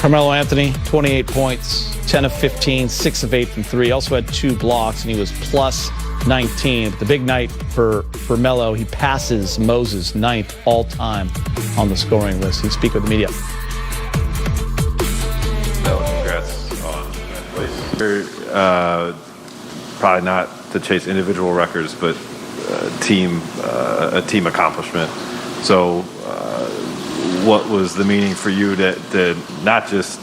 Carmelo Anthony, 28 points, 10 of 15, 6 of 8 from 3. Also had 2 blocks, and he was plus 19. But the big night for Melo, he passes Moses 9th all-time on the scoring list. He speak with the media. Congrats on that place. Probably not to chase individual records, but a team accomplishment. So what was the meaning for you to not just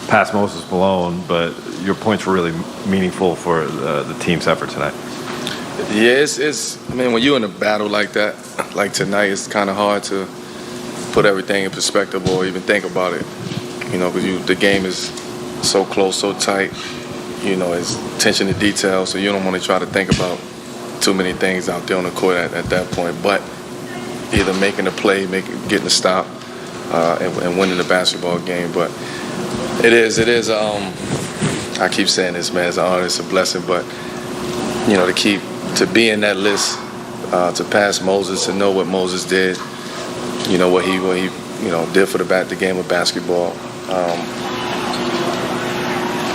pass Moses Malone, but your points were really meaningful for the team's effort tonight? Yeah, I mean, when you're in a battle like that, like tonight, it's kind of hard to put everything in perspective or even think about it, because the game is so close, so tight, it's attention to detail, so you don't want to try to think about too many things out there on the court at that point, but either making a play, getting a stop, and winning the basketball game. But it is. I keep saying this, man. It's an honor, it's a blessing. But to be in that list, to pass Moses, to know what Moses did, what he did for the game of basketball.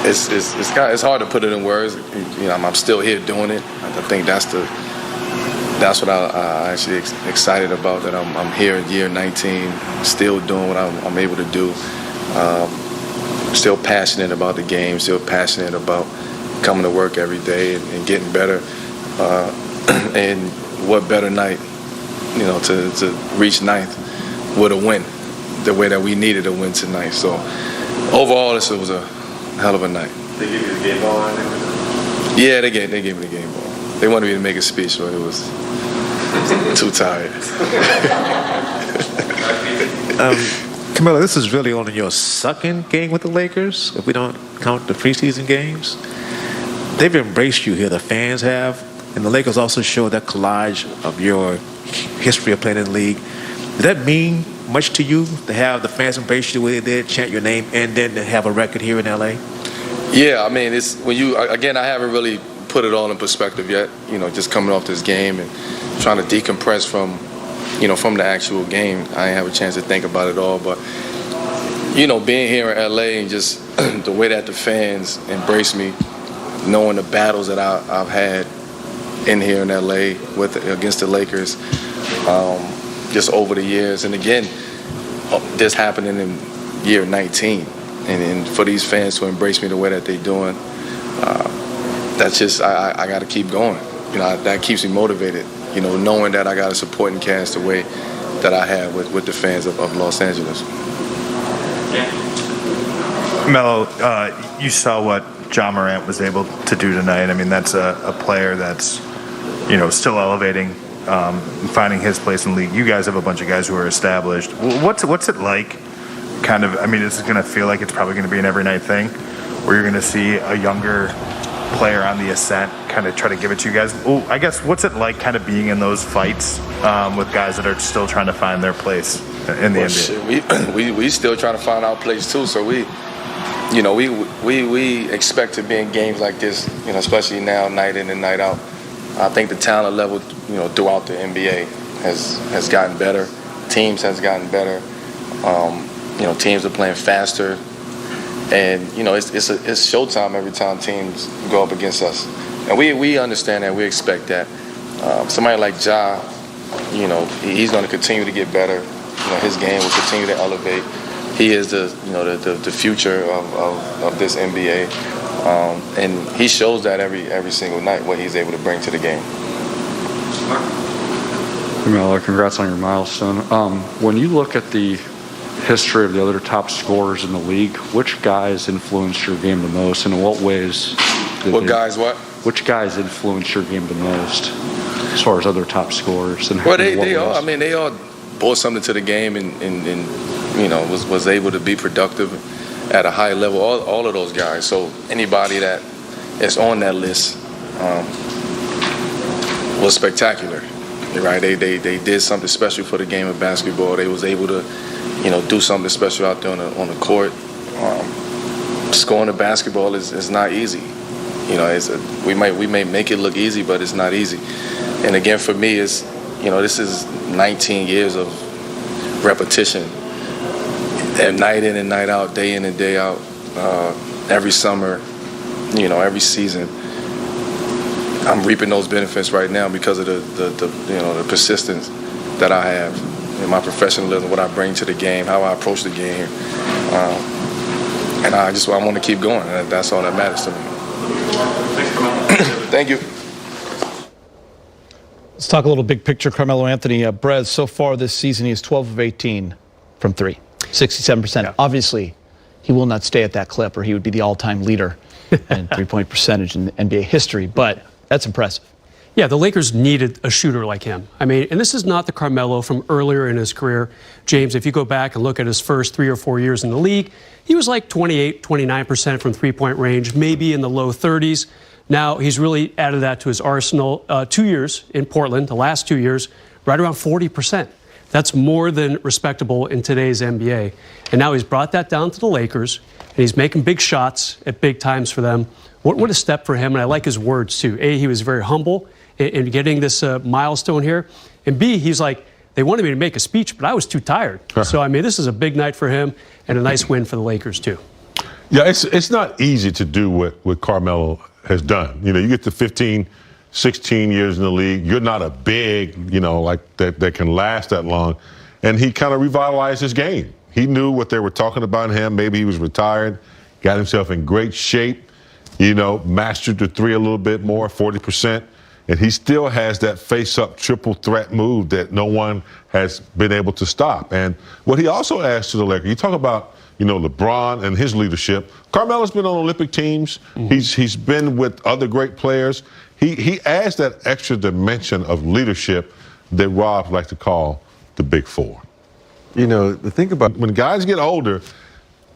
It's hard to put it in words. I'm still here doing it. I think that's what I actually excited about, that I'm here in year 19, still doing what I'm able to do. Still passionate about the game, still passionate about coming to work every day and getting better. And what better night, to reach 9th with a win, the way that we needed a win tonight. So overall, this was a hell of a night. They give you the game ball, I think? Yeah, they gave me the game ball. They wanted me to make a speech, but it was too tired. Carmelo, this is really only your second game with the Lakers, if we don't count the preseason games. They've embraced you here, the fans have, and the Lakers also show that collage of your history of playing in the league. Does that mean much to you to have the fans embrace you the way they did, chant your name, and then to have a record here in L.A.? Yeah, I mean, it's when I haven't really put it all in perspective yet, just coming off this game and trying to decompress from the actual game. I didn't have a chance to think about it all, but, being here in LA and just the way that the fans embrace me, knowing the battles that I've had in here in LA against the Lakers, just over the years. And again, this happening in year 19. And for these fans to embrace me the way that they're doing, that's just, I got to keep going. That keeps me motivated, knowing that I got to support and cast the way that I have with the fans of Los Angeles. Melo, you saw what Ja Morant was able to do tonight. I mean, that's a player that's, still elevating, finding his place in the league. You guys have a bunch of guys who are established. What's it like? This is going to feel like it's probably going to be an every night thing, where you're going to see a younger player on the ascent kind of try to give it to you guys. Well, I guess, what's it like kind of being in those fights with guys that are still trying to find their place in the NBA? We still trying to find our place too. So we expect to be in games like this, especially now, night in and night out. I think the talent level, throughout the NBA has gotten better. Teams has gotten better. Teams are playing faster. And, it's showtime every time teams go up against us. And we understand that, we expect that. Somebody like Ja, he's going to continue to get better. His game will continue to elevate. He is the future of this NBA. And he shows that every single night, what he's able to bring to the game. Melo, congrats on your milestone. When you look at the history of the other top scorers in the league, which guys influenced your game the most, and in what ways? Which guys influenced your game the most, as far as other top scorers? And well, they all brought something to the game, and was able to be productive at a high level. All of those guys. So anybody that is on that list was spectacular, right? They did something special for the game of basketball. They was able to, do something special out there on the court. Scoring the basketball is not easy. We may make it look easy, but it's not easy. And again, for me, this is 19 years of repetition and night in and night out, day in and day out, every summer, every season. I'm reaping those benefits right now because of the persistence that I have in my professionalism, what I bring to the game, how I approach the game, and I want to keep going. And that's all that matters to me. Thank you. Let's talk a little big picture. Carmelo Anthony, Brez, so far this season, he is 12 of 18 from three, 67%. Yeah. Obviously, he will not stay at that clip or he would be the all-time leader in three-point percentage in NBA history, but that's impressive. Yeah, the Lakers needed a shooter like him. I mean, and this is not the Carmelo from earlier in his career. James, if you go back and look at his first 3 or 4 years in the league, he was like 28, 29% from three-point range, maybe in the low 30s. Now he's really added that to his arsenal. 2 years in Portland, the last 2 years, right around 40%. That's more than respectable in today's NBA. And now he's brought that down to the Lakers, and he's making big shots at big times for them. What a step for him, and I like his words, too. A, he was very humble in getting this milestone here. And B, he's like, they wanted me to make a speech, but I was too tired. So, I mean, this is a big night for him and a nice win for the Lakers, too. Yeah, it's not easy to do what Carmelo has done. You get to 15, 16 years in the league. You're not a big, like that can last that long. And he kind of revitalized his game. He knew what they were talking about him. Maybe he was retired, got himself in great shape, mastered the three a little bit more, 40%. And he still has that face-up triple threat move that no one has been able to stop. And what he also adds to the Lakers, you talk about, LeBron and his leadership. Carmelo's been on Olympic teams. Mm-hmm. He's been with other great players. He adds that extra dimension of leadership that Rob likes to call the Big Four. The thing about when guys get older,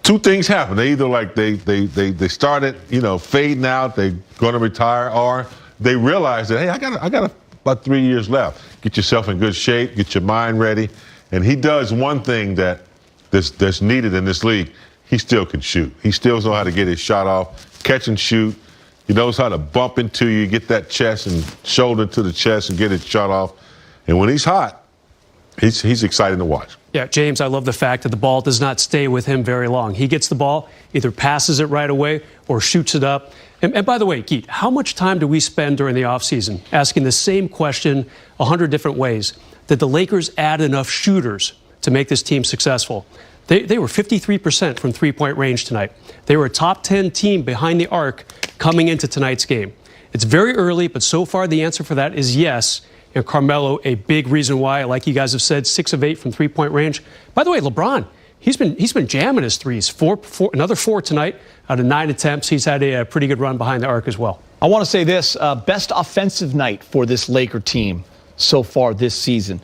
two things happen. They either they started, fading out, they're going to retire, or they realize that, hey, I got about 3 years left. Get yourself in good shape, get your mind ready. And he does one thing that's needed in this league. He still can shoot. He still knows how to get his shot off, catch and shoot. He knows how to bump into you, get that chest and shoulder to the chest and get his shot off. And when he's hot, he's exciting to watch. Yeah, James, I love the fact that the ball does not stay with him very long. He gets the ball, either passes it right away or shoots it up. And by the way, Geet, how much time do we spend during the offseason asking the same question 100 different ways? Did the Lakers add enough shooters to make this team successful? They were 53% from three-point range tonight. They were a top 10 team behind the arc coming into tonight's game. It's very early, but so far the answer for that is yes. And Carmelo, a big reason why, like you guys have said, 6 of 8 from three-point range. By the way, LeBron, he's been jamming his threes. Another 4 tonight out of 9 attempts. He's had a pretty good run behind the arc as well. I want to say this, best offensive night for this Laker team so far this season.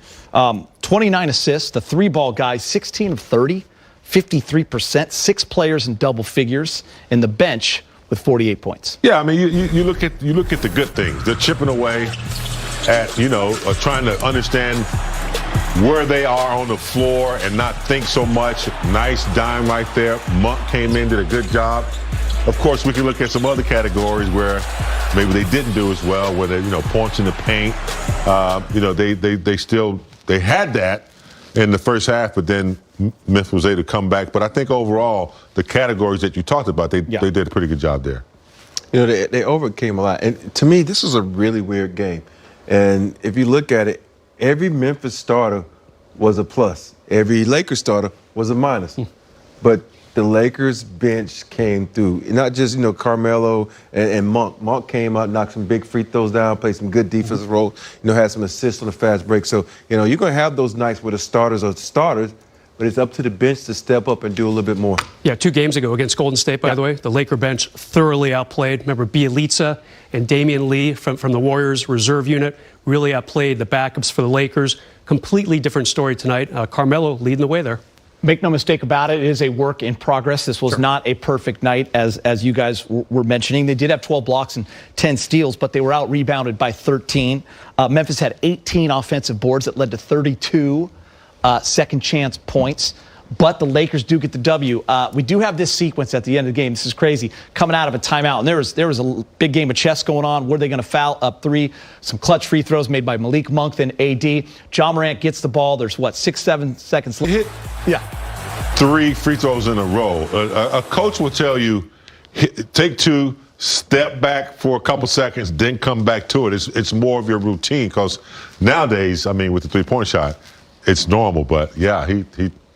29 assists, the three-ball guys, 16 of 30, 53%, 6 players in double figures, and the bench with 48 points. Yeah, I mean, you look at the good things. They're chipping away at, trying to understand where they are on the floor and not think so much. Nice dime right there. Monk came in, did a good job. Of course, we can look at some other categories where maybe they didn't do as well, where they, points in the paint. They had that in the first half, but then Memphis was able to come back. But I think overall, the categories that you talked about, they did a pretty good job there. They overcame a lot. And to me, this was a really weird game. And if you look at it, every Memphis starter was a plus. Every Lakers starter was a minus. But the Lakers bench came through. Not just, Carmelo and Monk. Monk came out, knocked some big free throws down, played some good defensive role, had some assists on the fast break. So, you're going to have those nights where the starters are starters, but it's up to the bench to step up and do a little bit more. Yeah, 2 games ago against Golden State, by the way, the Laker bench thoroughly outplayed. Remember, Bielitsa and Damian Lee from the Warriors reserve unit really outplayed the backups for the Lakers. Completely different story tonight. Carmelo leading the way there. Make no mistake about it, it is a work in progress. This was not a perfect night, as you guys were mentioning. They did have 12 blocks and 10 steals, but they were out-rebounded by 13. Memphis had 18 offensive boards that led to 32 second-chance points. But the Lakers do get the W. We do have this sequence at the end of the game. This is crazy. Coming out of a timeout, and there was a big game of chess going on. Were they going to foul up 3? Some clutch free throws made by Malik Monk, then AD. Ja Morant gets the ball. There's 6-7 seconds left. Hit. Yeah. 3 free throws in a row. A coach will tell you, take 2, step back for a couple seconds, then come back to it. It's more of your routine because nowadays, I mean, with the three-point shot, it's normal. But, yeah, he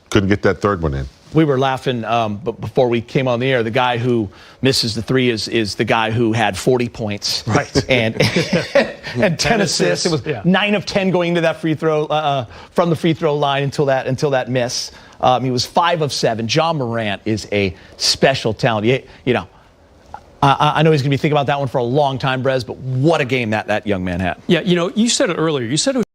couldn't get that third one in. We were laughing but before we came on the air. The guy who misses the 3 is the guy who had 40 points, right? And 10 assists. It was 9 of 10 going into that free throw from the free throw line until that miss. He was 5 of 7. Ja Morant is a special talent. You know, I know he's going to be thinking about that one for a long time, Brez. But what a game that young man had. Yeah, you know, you said it earlier. You said it was